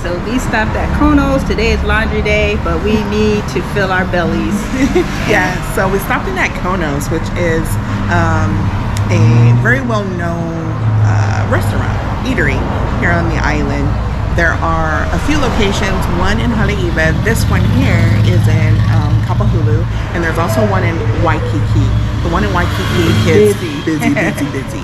So we stopped at Kono's. Today is laundry day, but we need to fill our bellies. Yeah, so we stopped in at Kono's, which is a very well-known restaurant, eatery here on the island. There are a few locations, one in Haleiwa. This one here is in Kapahulu, and there's also one in Waikiki. The one in Waikiki is busy.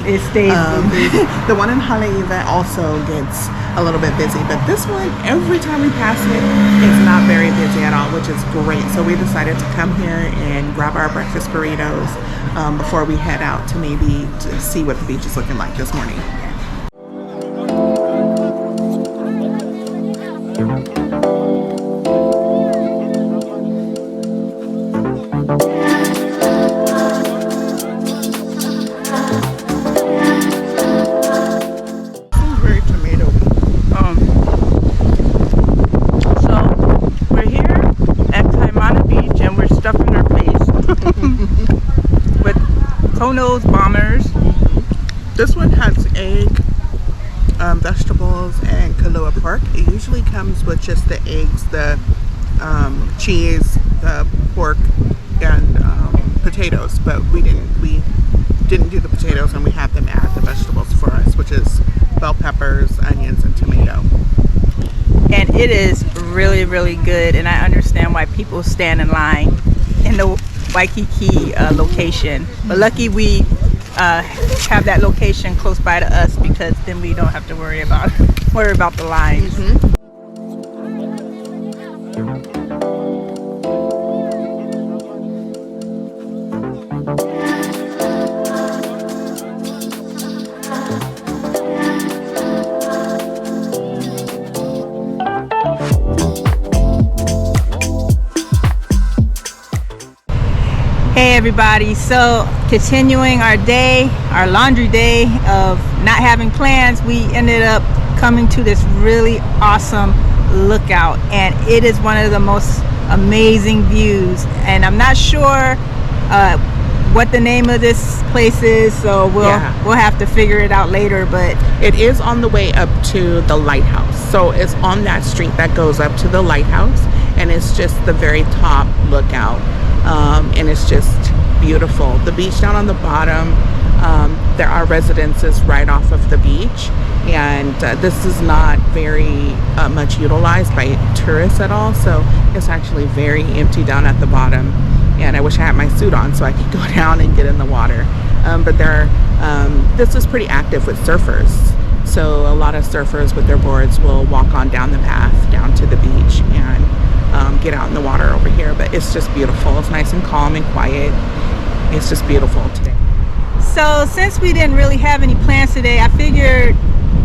It stays busy. The one in Haleiwa also gets a little bit busy, but this one, every time we pass it, it's not very busy at all, which is great. So we decided to come here and grab our breakfast burritos before we head out to maybe to see what the beach is looking like this morning. Kono's bombers. This one has egg, vegetables, and kalua pork. It usually comes with just the eggs, the cheese, the pork, and potatoes. But we didn't do the potatoes, and we had them add the vegetables for us, which is bell peppers, onions, and tomato. And it is really, really good. And I understand why people stand in line in the Waikiki location, but lucky we have that location close by to us, because then we don't have to worry about the lines. Hey everybody, so continuing our day, our laundry day of not having plans, we ended up coming to this really awesome lookout, and it is one of the most amazing views, and I'm not sure what the name of this place is, so we'll have to figure it out later. But it is on the way up to the lighthouse, so it's on that street that goes up to the lighthouse, and it's just the very top lookout. And it's just beautiful. The beach down on the bottom, there are residences right off of the beach, and this is not very much utilized by tourists at all, so it's actually very empty down at the bottom. And I wish I had my suit on so I could go down and get in the water, but this is pretty active with surfers, so a lot of surfers with their boards will walk on down the path down to the beach and get out in the water over here. But it's just beautiful. It's nice and calm and quiet. It's just beautiful today. So since we didn't really have any plans today, I figured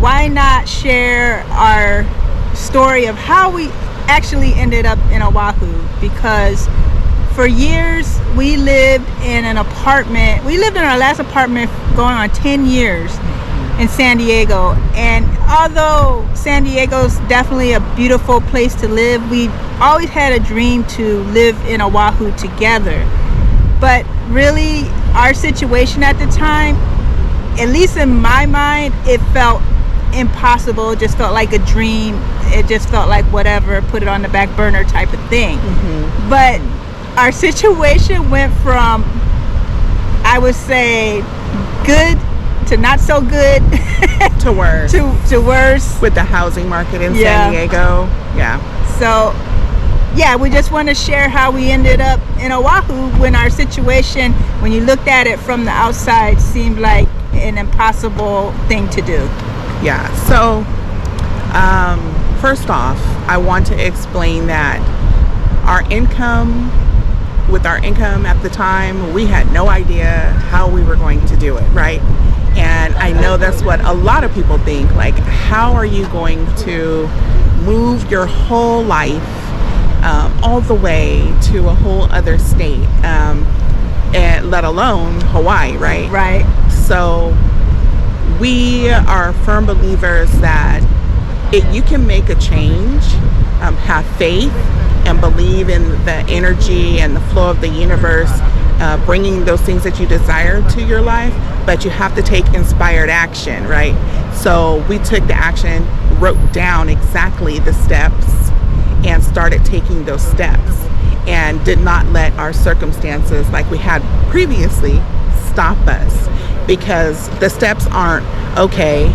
why not share our story of how we actually ended up in Oahu, because for years we lived in an apartment. We lived in our last apartment going on 10 years in San Diego, and although San Diego's definitely a beautiful place to live, we always had a dream to live in Oahu together. But really, our situation at the time, at least in my mind, it felt impossible. It just felt like a dream. It just felt like whatever, put it on the back burner type of thing. But our situation went from, I would say, good to not so good to worse. to worse with the housing market in San Diego. Yeah. So yeah, we just want to share how we ended up in Oahu when our situation, when you looked at it from the outside, seemed like an impossible thing to do. Yeah. So, first off, I want to explain that with our income at the time, we had no idea how we were going to do it, right? And I know that's what a lot of people think, like, how are you going to move your whole life all the way to a whole other state, and let alone Hawaii, right? Right. So we are firm believers that you can make a change, have faith, and believe in the energy and the flow of the universe, bringing those things that you desire to your life, but you have to take inspired action, right? So we took the action, wrote down exactly the steps, and started taking those steps, and did not let our circumstances like we had previously stop us, because the steps aren't, okay,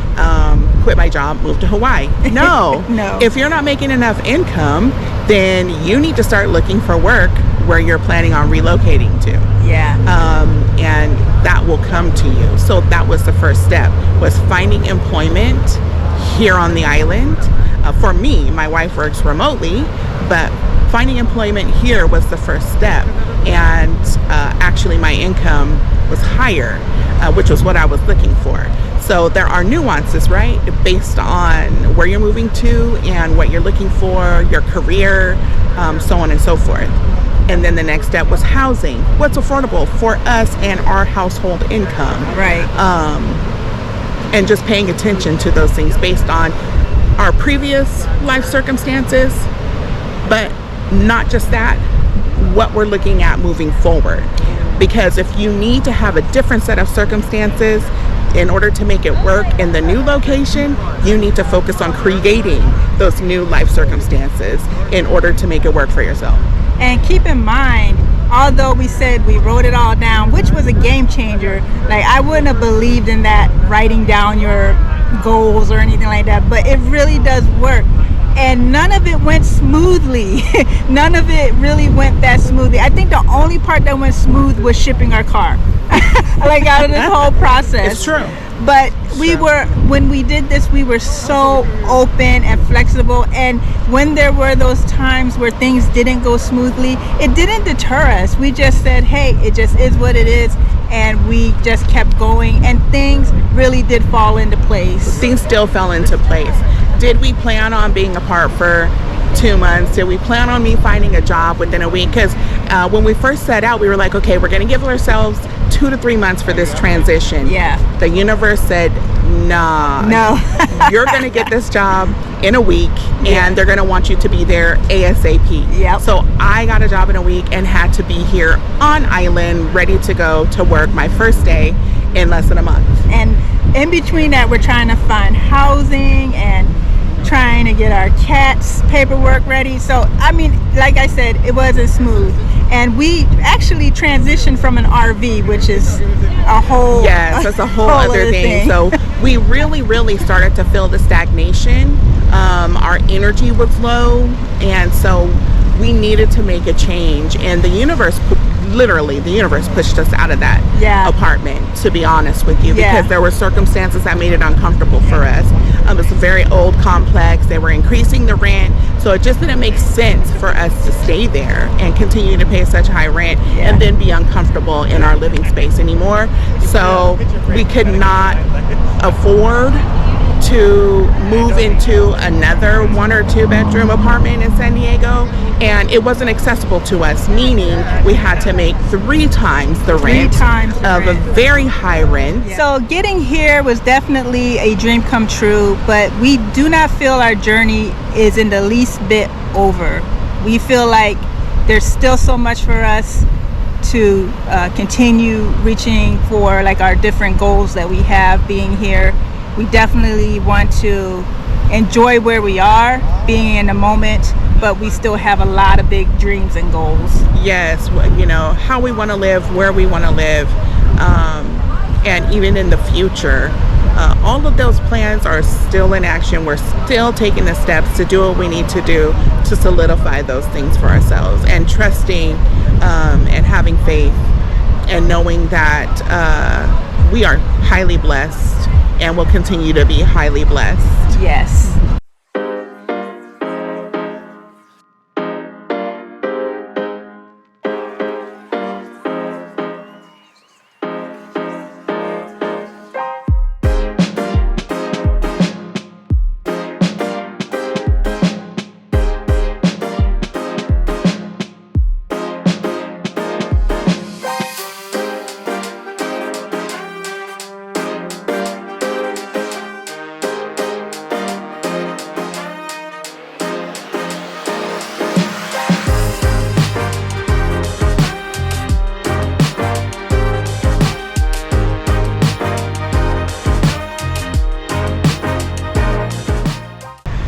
quit my job, move to Hawaii. No. No. If you're not making enough income, then you need to start looking for work where you're planning on relocating to. Yeah. And that will come to you. So that was the first step, was finding employment here on the island. For me, my wife works remotely, but finding employment here was the first step. And actually my income was higher, which was what I was looking for. So there are nuances, right? Based on where you're moving to and what you're looking for, your career, so on and so forth. And then the next step was housing. What's affordable for us and our household income? Right. And just paying attention to those things based on our previous life circumstances, but not just that, what we're looking at moving forward. Because if you need to have a different set of circumstances in order to make it work in the new location, you need to focus on creating those new life circumstances in order to make it work for yourself. And keep in mind, although we said we wrote it all down, which was a game changer, like I wouldn't have believed in that, writing down your goals or anything like that, but it really does work. And none of it went smoothly. None of it really went that smoothly. I think the only part that went smooth was shipping our car. Like out of this whole process. It's true. But when we did this, we were so open and flexible. And when there were those times where things didn't go smoothly, it didn't deter us. We just said, hey, it just is what it is. And we just kept going. And things really did fall into place. Things still fell into place. Did we plan on being apart for 2 months? Did we plan on me finding a job within a week? Because when we first set out, we were like, okay, we're going to give ourselves 2 to 3 months for this transition. Yeah. The universe said, nah. No. You're going to get this job in a week, and they're going to want you to be there ASAP. Yep. So I got a job in a week and had to be here on island, ready to go to work my first day in less than a month. And in between that, we're trying to find housing and trying to get our cat's paperwork ready. So, I mean, like I said, it wasn't smooth. And we actually transitioned from an RV, which is a whole... Yes, that's a whole other thing. So we really started to feel the stagnation. Our energy was low. And so we needed to make a change. And the universe, literally, the universe pushed us out of that apartment, to be honest with you, because there were circumstances that made it uncomfortable for us. It's a very old complex. They were increasing the rent, so it just didn't make sense for us to stay there and continue to pay such high rent and then be uncomfortable in our living space anymore. So we could not afford to move into another 1 or 2 bedroom apartment in San Diego, and it wasn't accessible to us, meaning we had to make 3 times the rent of a very high rent. So getting here was definitely a dream come true, but we do not feel our journey is in the least bit over. We feel like there's still so much for us to continue reaching for, like our different goals that we have being here. We definitely want to enjoy where we are, being in the moment, but we still have a lot of big dreams and goals. Yes, you know, how we want to live, where we want to live, and even in the future, all of those plans are still in action. We're still taking the steps to do what we need to do to solidify those things for ourselves, and trusting and having faith and knowing that we are highly blessed and will continue to be highly blessed. Yes.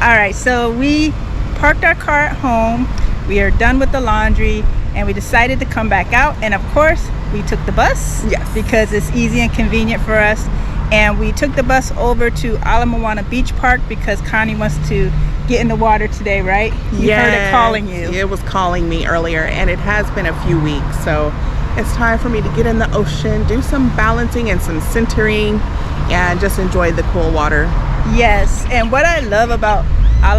All right, so we parked our car at home. We are done with the laundry, and we decided to come back out. And of course, we took the bus. Yes. Because it's easy and convenient for us. And we took the bus over to Moana Beach Park because Connie wants to get in the water today, right? You heard it calling you. It was calling me earlier, and it has been a few weeks. So it's time for me to get in the ocean, do some balancing and some centering, and just enjoy the cool water. Yes, and what I love about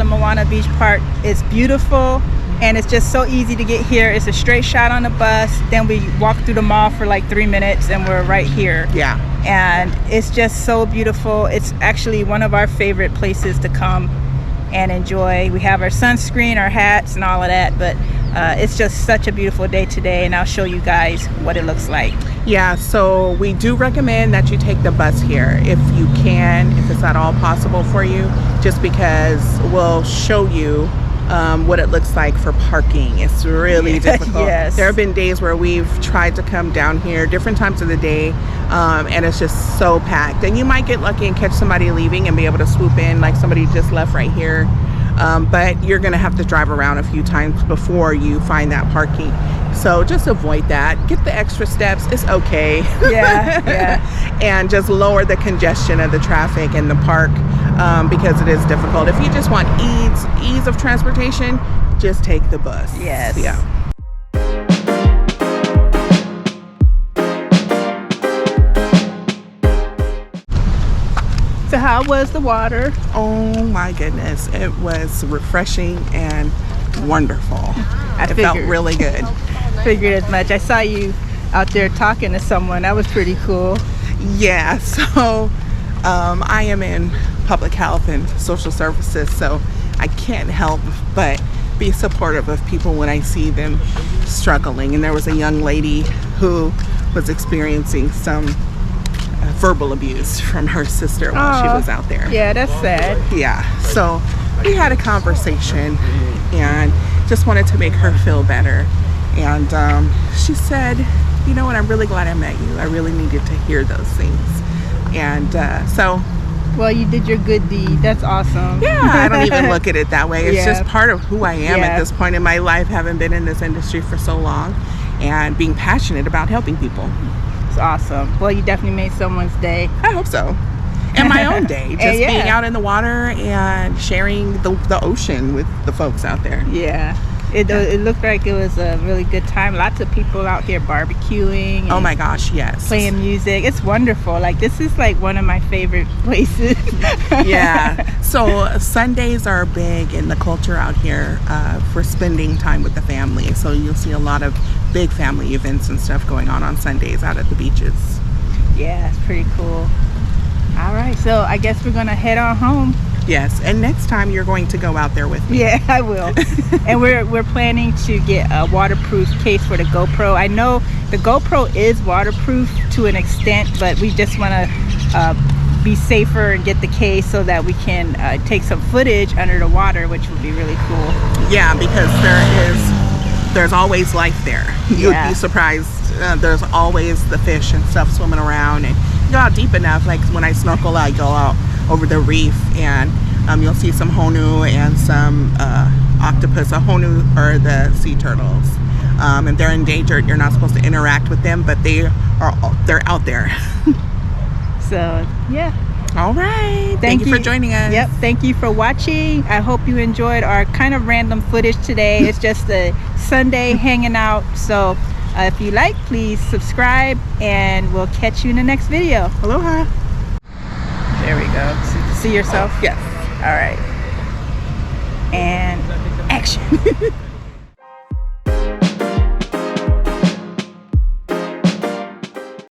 Moana Beach Park is beautiful, and it's just so easy to get here. It's a straight shot on the bus. Then we walk through the mall for like 3 minutes and we're right here. Yeah. And it's just so beautiful. It's actually one of our favorite places to come and enjoy. We have our sunscreen, our hats, and all of that, but it's just such a beautiful day today, and I'll show you guys what it looks like. Yeah, so we do recommend that you take the bus here if you can, if it's at all possible for you, just because we'll show you what it looks like for parking. It's really difficult. Yes. There have been days where we've tried to come down here different times of the day, and it's just so packed. And you might get lucky and catch somebody leaving and be able to swoop in, like somebody just left right here. But you're gonna have to drive around a few times before you find that parking. So just avoid that. Get the extra steps. It's okay. Yeah. And just lower the congestion of the traffic in the park, because it is difficult. If you just want ease of transportation, just take the bus. Yes. Yeah. So how was the water? Oh my goodness, it was refreshing and wonderful. It felt figured. really good. Figured as much. I saw you out there talking to someone. That was pretty cool. Yeah, so I am in public health and social services, so I can't help but be supportive of people when I see them struggling. And there was a young lady who was experiencing some verbal abuse from her sister while she was out there. Yeah, that's sad. Yeah, so we had a conversation and just wanted to make her feel better. And she said, you know what, I'm really glad I met you. I really needed to hear those things. And so... Well, you did your good deed. That's awesome. Yeah, I don't even look at it that way. It's Yeah. just part of who I am at this point in my life, having been in this industry for so long and being passionate about helping people. It's awesome. Well, you definitely made someone's day. I hope so. And my own day, just Yeah. being out in the water and sharing the ocean with the folks out there. Yeah. It looked like it was a really good time. Lots of people out here barbecuing. Oh and my gosh, yes. playing music. It's wonderful. Like, this is like one of my favorite places. Yeah. So Sundays are big in the culture out here for spending time with the family. So you'll see a lot of big family events and stuff going on Sundays out at the beaches. Yeah, it's pretty cool. All right, so I guess we're gonna head on home. Yes, and next time you're going to go out there with me. Yeah, I will. And we're planning to get a waterproof case for the GoPro. I know the GoPro is waterproof to an extent, but we just want to be safer and get the case so that we can take some footage under the water, which would be really cool. Yeah, because there's always life there. You'd be surprised. There's always the fish and stuff swimming around, and you go out deep enough. Like when I snorkel, I go out over the reef, and you'll see some honu and some octopus. A honu are the sea turtles, and they're endangered. You're not supposed to interact with them, but they're out there. So yeah. All right. Thank you for joining us. Yep. Thank you for watching. I hope you enjoyed our kind of random footage today. It's just a Sunday hanging out. So if you like, please subscribe, and we'll catch you in the next video. Aloha. There we go. See yourself? Yes. All right. And action.